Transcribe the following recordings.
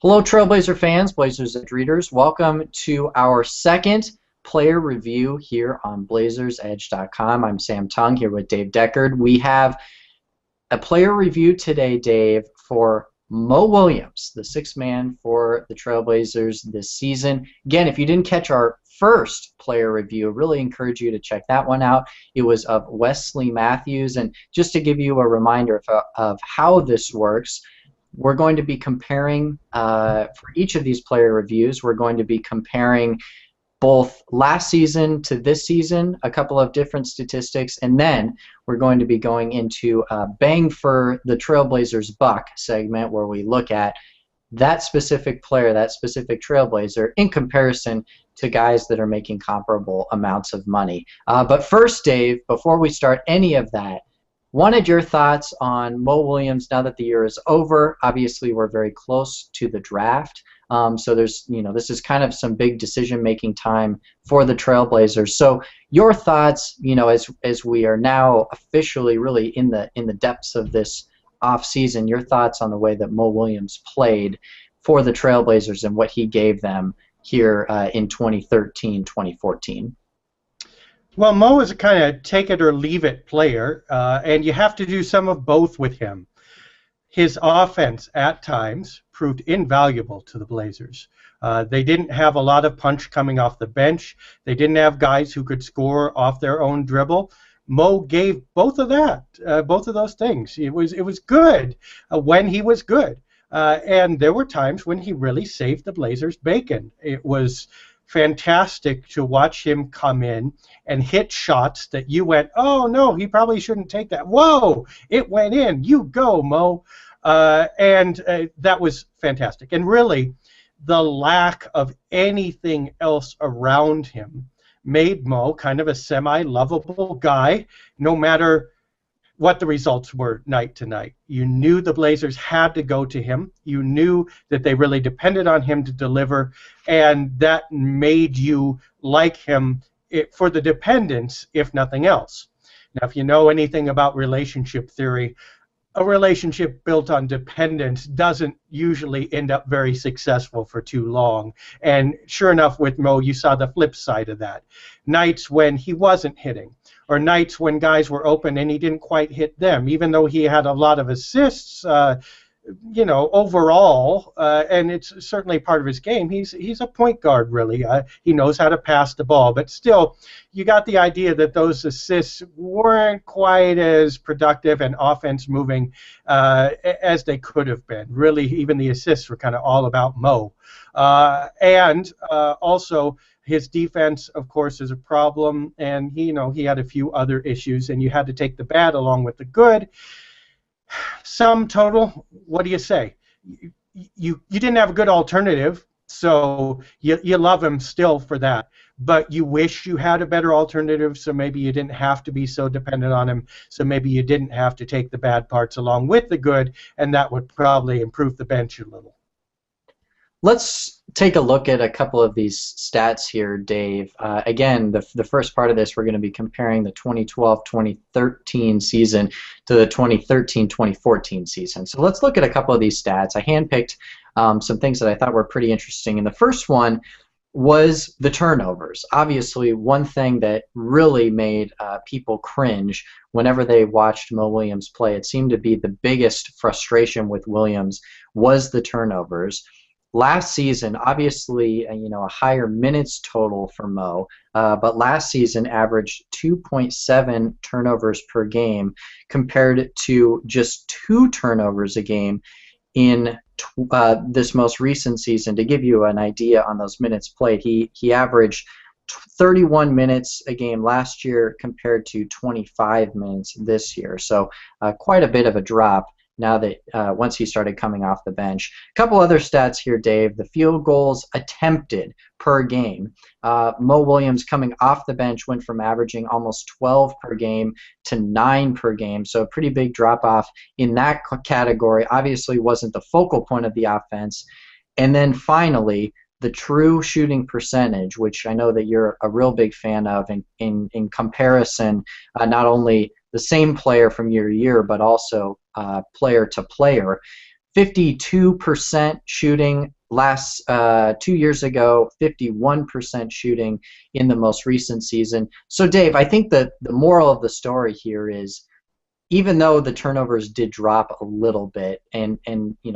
Hello, Trailblazer fans, Blazers and readers. Welcome to our second player review here on BlazersEdge.com. I'm Sam Tung here with Dave Deckard. We have a player review today, Dave, for Mo Williams, the sixth man for the Trailblazers this season. Again, if you didn't catch our first player review, I really encourage you to check that one out. It was of Wesley Matthews. And just to give you a reminder of how this works, we're going to be comparing, for each of these player reviews, we're going to be comparing both last season to this season, a couple of different statistics, and then we're going to be going into Bang for the Trailblazers Buck segment where we look at that specific player, that specific Trailblazer, in comparison to guys that are making comparable amounts of money. But first, Dave, before we start any of that, wanted your thoughts on Mo Williams now that the year is over. Obviously, we're very close to the draft. So there's, this is kind of some big decision-making time for the Trailblazers. So your thoughts, as we are now officially really in the depths of this off-season, your thoughts on the way that Mo Williams played for the Trailblazers and what he gave them here in 2013, 2014. Well, Mo is a kind of take-it-or-leave-it player, and you have to do some of both with him. His offense, at times, proved invaluable to the Blazers. They didn't have a lot of punch coming off the bench. They didn't have guys who could score off their own dribble. Mo gave both of those things. It was good when he was good. And there were times when he really saved the Blazers bacon. It was fantastic to watch him come in and hit shots that you went, oh no, he probably shouldn't take that. Whoa, it went in. You go, Mo. And that was fantastic. And really, the lack of anything else around him made Mo kind of a semi-lovable guy, no matter what the results were night to night. You knew the Blazers had to go to him. You knew that they really depended on him to deliver, and that made you like him for the dependence, if nothing else. Now, if you know anything about relationship theory, a relationship built on dependence doesn't usually end up very successful for too long. And sure enough, with Mo, you saw the flip side of that. Nights when he wasn't hitting, or nights when guys were open and he didn't quite hit them, even though he had a lot of assists, overall, and it's certainly part of his game. He's a point guard, really. He knows how to pass the ball, but still, you got the idea that those assists weren't quite as productive and offense-moving as they could have been. Really, even the assists were kind of all about Mo. And also, his defense, of course, is a problem, and he had a few other issues, and you had to take the bad along with the good. Sum total, what do you say? You didn't have a good alternative, so you love him still for that. But you wish you had a better alternative, so maybe you didn't have to be so dependent on him, so maybe you didn't have to take the bad parts along with the good, and that would probably improve the bench a little. Let's take a look at a couple of these stats here, Dave. Again, the first part of this, we're going to be comparing the 2012-2013 season to the 2013-2014 season. So let's look at a couple of these stats. I handpicked some things that I thought were pretty interesting. And the first one was the turnovers. Obviously, one thing that really made people cringe whenever they watched Mo Williams play, it seemed to be the biggest frustration with Williams was the turnovers. Last season, obviously, a higher minutes total for Mo, but last season averaged 2.7 turnovers per game compared to just 2 turnovers a game in this most recent season. To give you an idea on those minutes played, he averaged 31 minutes a game last year compared to 25 minutes this year. So quite a bit of a drop now that once he started coming off the bench. A couple other stats here, Dave. The field goals attempted per game. Mo Williams coming off the bench went from averaging almost 12 per game to 9 per game, so a pretty big drop-off in that category. Obviously wasn't the focal point of the offense. And then finally, the true shooting percentage, which I know that you're a real big fan of in comparison, not only the same player from year to year, but also player to player. 52% shooting last 2 years ago, 51% shooting in the most recent season. So Dave, I think that the moral of the story here is, even though the turnovers did drop a little bit, and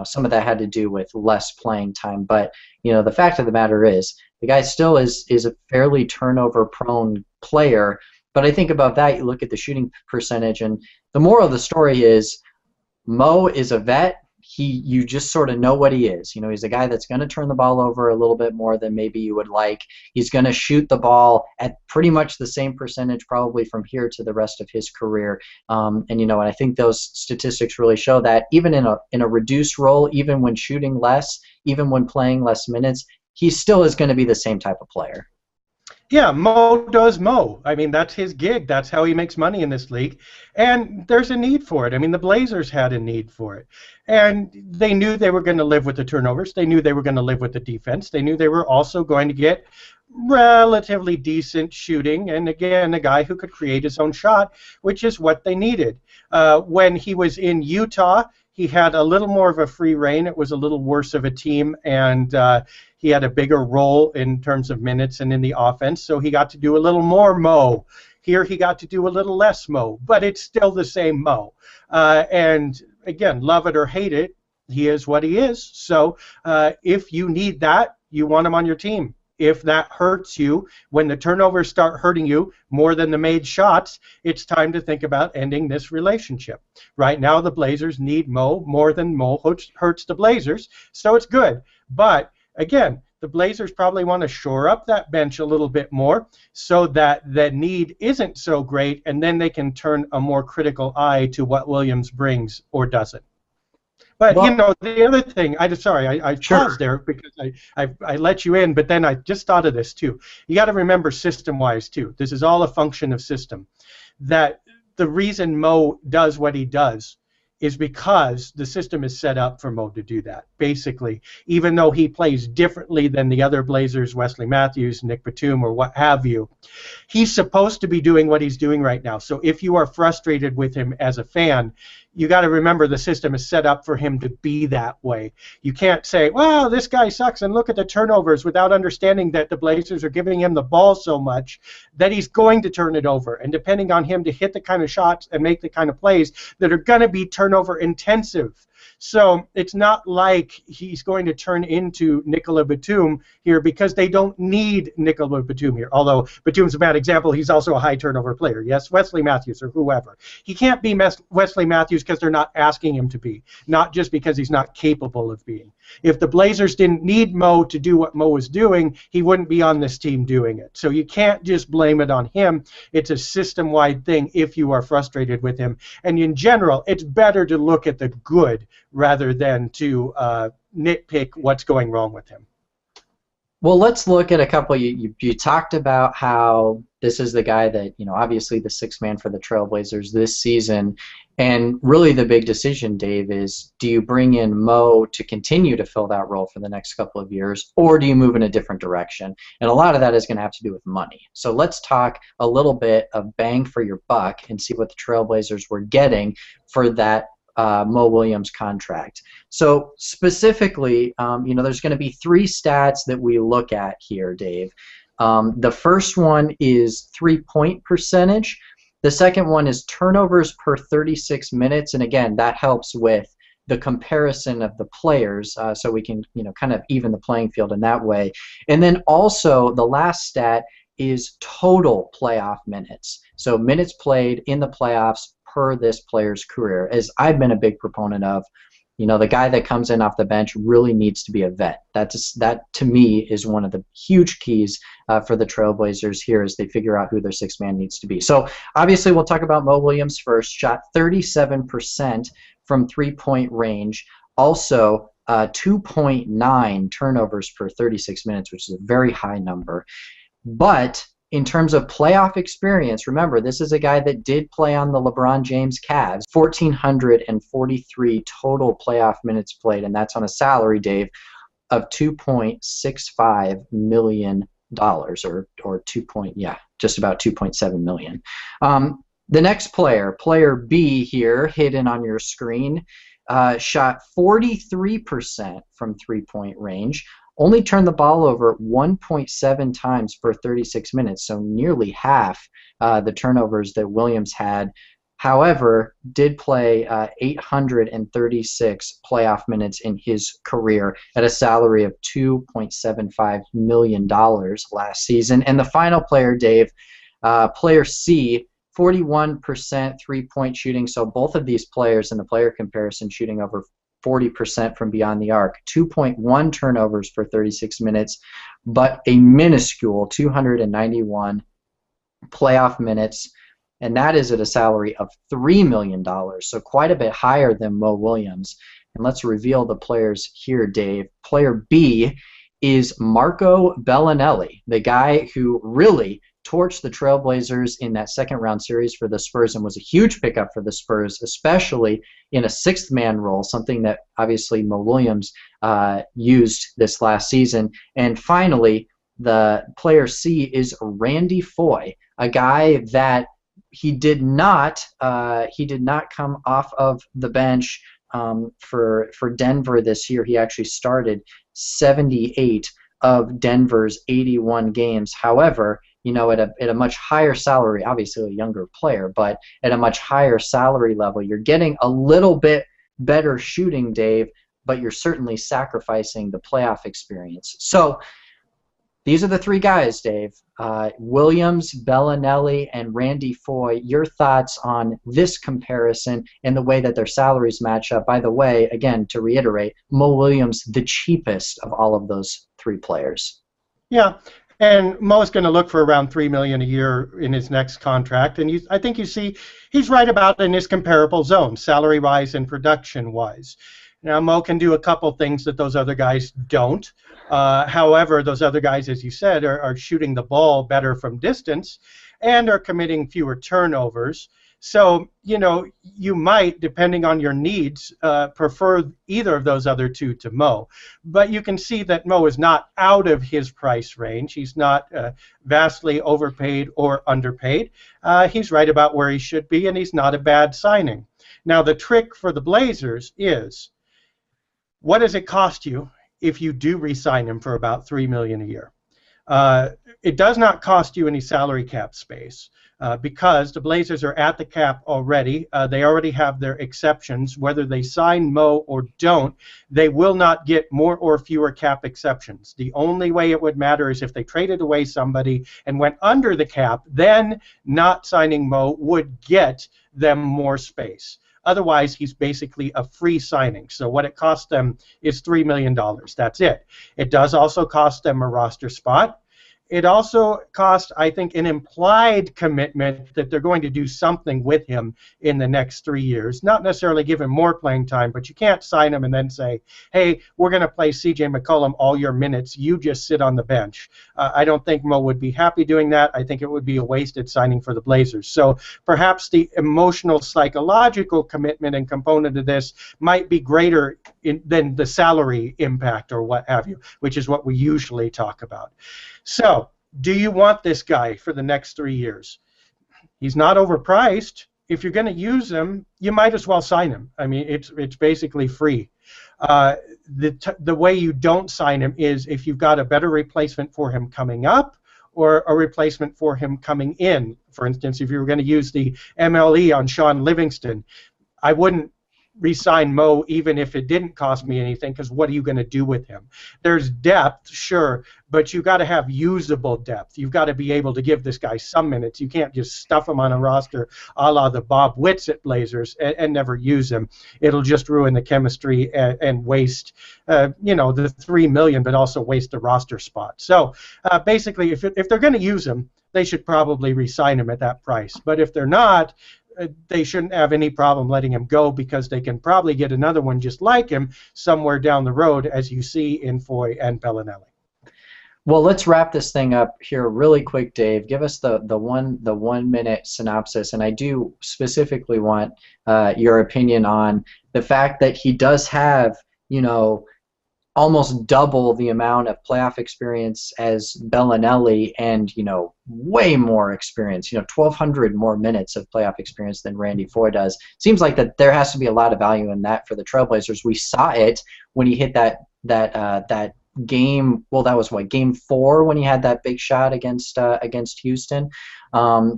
some of that had to do with less playing time, but the fact of the matter is the guy still is a fairly turnover prone player. But I think about that, you look at the shooting percentage, and the moral of the story is Mo is a vet. You just sort of know what he is. He's a guy that's going to turn the ball over a little bit more than maybe you would like. He's going to shoot the ball at pretty much the same percentage probably from here to the rest of his career. And I think those statistics really show that even in a reduced role, even when shooting less, even when playing less minutes, he still is going to be the same type of player. Yeah, Mo does Mo. I mean, that's his gig. That's how he makes money in this league. And there's a need for it. I mean, the Blazers had a need for it. And they knew they were going to live with the turnovers. They knew they were going to live with the defense. They knew they were also going to get relatively decent shooting. And again, a guy who could create his own shot, which is what they needed. When he was in Utah, he had a little more of a free reign. It was a little worse of a team, and he had a bigger role in terms of minutes and in the offense, so he got to do a little more Mo. Here he got to do a little less Mo, but it's still the same Mo. And again, love it or hate it, he is what he is. So if you need that, you want him on your team. If that hurts you, when the turnovers start hurting you more than the made shots, it's time to think about ending this relationship. Right now, the Blazers need Mo more than Mo hurts the Blazers, so it's good. But again, the Blazers probably want to shore up that bench a little bit more so that the need isn't so great, and then they can turn a more critical eye to what Williams brings or doesn't. But, the other thing, I paused there because I let you in, but then I just thought of this, too. You got to remember system-wise, too. This is all a function of system. That the reason Mo does what he does is because the system is set up for Mo to do that, basically. Even though he plays differently than the other Blazers, Wesley Matthews, Nick Batum, or what have you, he's supposed to be doing what he's doing right now. So if you are frustrated with him as a fan, you got to remember the system is set up for him to be that way. You can't say, well, this guy sucks and look at the turnovers, without understanding that the Blazers are giving him the ball so much that he's going to turn it over. And depending on him to hit the kind of shots and make the kind of plays that are going to be turnover intensive. So it's not like he's going to turn into Nikola Batum here, because they don't need Nikola Batum here. Although Batum's a bad example, he's also a high turnover player. Yes, Wesley Matthews or whoever. He can't be Wesley Matthews because they're not asking him to be, not just because he's not capable of being. If the Blazers didn't need Mo to do what Mo was doing, he wouldn't be on this team doing it. So you can't just blame it on him. It's a system-wide thing if you are frustrated with him. And in general, it's better to look at the good rather than to nitpick what's going wrong with him. Well, let's look at a couple. You talked about how this is the guy that, obviously the sixth man for the Trailblazers this season. And really the big decision, Dave, is do you bring in Mo to continue to fill that role for the next couple of years, or do you move in a different direction? And a lot of that is going to have to do with money. So let's talk a little bit of bang for your buck and see what the Trailblazers were getting for that Mo Williams contract. So specifically, there's going to be three stats that we look at here, Dave. The first one is three-point percentage. The second one is turnovers per 36 minutes, and again, that helps with the comparison of the players, so we can kind of even the playing field in that way. And then also the last stat is total playoff minutes. So minutes played in the playoffs per this player's career, as I've been a big proponent of. The guy that comes in off the bench really needs to be a vet. That to me is one of the huge keys for the Trailblazers here as they figure out who their sixth man needs to be. So obviously we'll talk about Mo Williams first. Shot 37% from three-point range. Also 2.9 turnovers per 36 minutes, which is a very high number. But in terms of playoff experience, remember, this is a guy that did play on the LeBron James Cavs, 1,443 total playoff minutes played, and that's on a salary, Dave, of $2.65 million, or just about $2.7 million. The next player, player B here, hidden on your screen, shot 43% from three-point range, only turned the ball over 1.7 times per 36 minutes, so nearly half the turnovers that Williams had. However, did play 836 playoff minutes in his career at a salary of $2.75 million last season. And the final player, Dave, player C, 41% three-point shooting. So both of these players in the player comparison shooting over 40% from beyond the arc, 2.1 turnovers per 36 minutes, but a minuscule 291 playoff minutes, and that is at a salary of $3 million, so quite a bit higher than Mo Williams. And let's reveal the players here, Dave. Player B is Marco Bellinelli, the guy who really torched the Trailblazers in that second-round series for the Spurs and was a huge pickup for the Spurs, especially in a sixth-man role, something that obviously Mo Williams used this last season. And finally, the player C is Randy Foye, a guy that he did not come off of the bench for Denver this year. He actually started 78 of Denver's 81 games. However, you know, at a much higher salary, obviously a younger player, but at a much higher salary level, you're getting a little bit better shooting, Dave, but you're certainly sacrificing the playoff experience. So these are the three guys, Dave. Williams, Bellinelli, and Randy Foye. Your thoughts on this comparison and the way that their salaries match up? By the way, again, to reiterate, Mo Williams, the cheapest of all of those three players. Yeah, and Mo's going to look for around $3 million a year in his next contract, and I think you see he's right about in his comparable zone, salary-wise and production-wise. Now, Mo can do a couple things that those other guys don't. However, those other guys, as you said, are shooting the ball better from distance and are committing fewer turnovers. So, you know, you might, depending on your needs, prefer either of those other two to Mo. But you can see that Mo is not out of his price range. He's not vastly overpaid or underpaid. He's right about where he should be, and he's not a bad signing. Now, the trick for the Blazers is, what does it cost you if you do re-sign him for about $3 million a year? It does not cost you any salary cap space because the Blazers are at the cap already. They already have their exceptions. Whether they sign Mo or don't, they will not get more or fewer cap exceptions. The only way it would matter is if they traded away somebody and went under the cap, then not signing Mo would get them more space. Otherwise, he's basically a free signing. So what it costs them is $3 million. That's it. It does also cost them a roster spot. It also costs, I think, an implied commitment that they're going to do something with him in the next 3 years. Not necessarily give him more playing time, but you can't sign him and then say, hey, we're going to play C.J. McCollum all your minutes. You just sit on the bench. I don't think Mo would be happy doing that. I think it would be a wasted signing for the Blazers. So perhaps the emotional, psychological commitment and component of this might be greater than the salary impact or what have you, which is what we usually talk about. So, do you want this guy for the next 3 years? He's not overpriced. If you're going to use him, you might as well sign him. I mean, it's basically free. The way you don't sign him is if you've got a better replacement for him coming up or a replacement for him coming in. For instance, if you were going to use the MLE on Sean Livingston, I wouldn't re-sign Mo even if it didn't cost me anything, because what are you going to do with him? There's depth, sure, but you've got to have usable depth. You've got to be able to give this guy some minutes. You can't just stuff him on a roster a la the Bob Whitsitt Blazers and never use him. It'll just ruin the chemistry and waste, you know, the $3 million, but also waste a roster spot. So basically, if they're going to use him, they should probably re-sign him at that price. But if they're not, they shouldn't have any problem letting him go because they can probably get another one just like him somewhere down the road, as you see in Foye and Bellinelli. Well, let's wrap this thing up here really quick, Dave. Give us the 1 minute synopsis, and I do specifically want your opinion on the fact that he does have, you know, almost double the amount of playoff experience as Bellinelli, and way more experience, 1,200 more minutes of playoff experience than Randy Foye does. Seems like that there has to be a lot of value in that for the Trailblazers. We saw it when he hit that game. Well, that was what, game 4, when he had that big shot against Houston.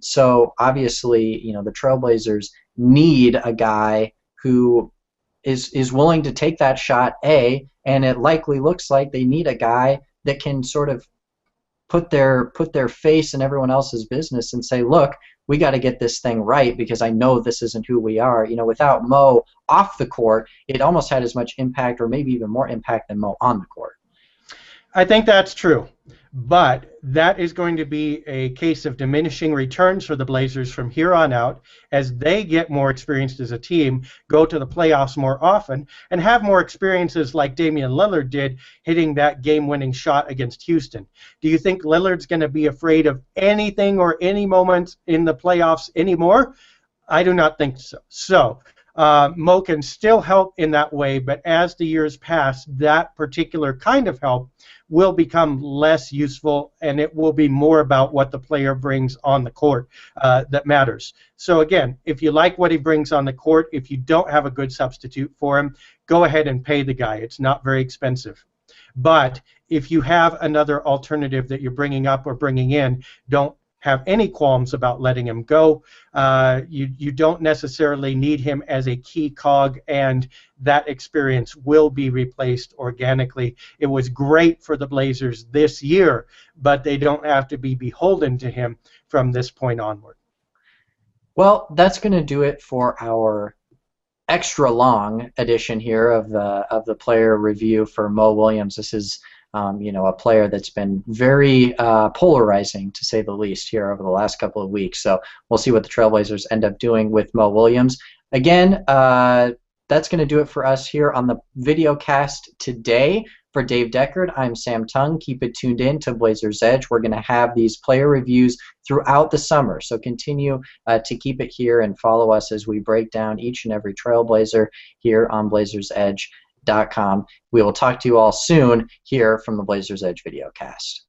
So obviously, the Trailblazers need a guy who is willing to take that shot, and it likely looks like they need a guy that can sort of put their face in everyone else's business and say, look, we got to get this thing right, because I know this isn't who we are. Without Mo off the court, it almost had as much impact, or maybe even more impact, than Mo on the court. I think that's true, but that is going to be a case of diminishing returns for the Blazers from here on out, as they get more experienced as a team, go to the playoffs more often, and have more experiences like Damian Lillard did, hitting that game-winning shot against Houston. Do you think Lillard's going to be afraid of anything or any moment in the playoffs anymore? I do not think so. So Mo can still help in that way, but as the years pass, that particular kind of help will become less useful, and it will be more about what the player brings on the court that matters. So again, if you like what he brings on the court, if you don't have a good substitute for him, go ahead and pay the guy. It's not very expensive. But if you have another alternative that you're bringing up or bringing in, don't have any qualms about letting him go. You don't necessarily need him as a key cog, and that experience will be replaced organically. It was great for the Blazers this year, but they don't have to be beholden to him from this point onward. Well, that's going to do it for our extra long edition here of the player review for Mo Williams. This is a player that's been very polarizing, to say the least, here over the last couple of weeks. So we'll see what the Trailblazers end up doing with Mo Williams. Again, that's going to do it for us here on the video cast today. For Dave Deckard, I'm Sam Tung. Keep it tuned in to Blazers Edge. We're going to have these player reviews throughout the summer, so continue to keep it here and follow us as we break down each and every Trailblazer here on BlazersEdge.com. We will talk to you all soon here from the Blazers Edge videocast.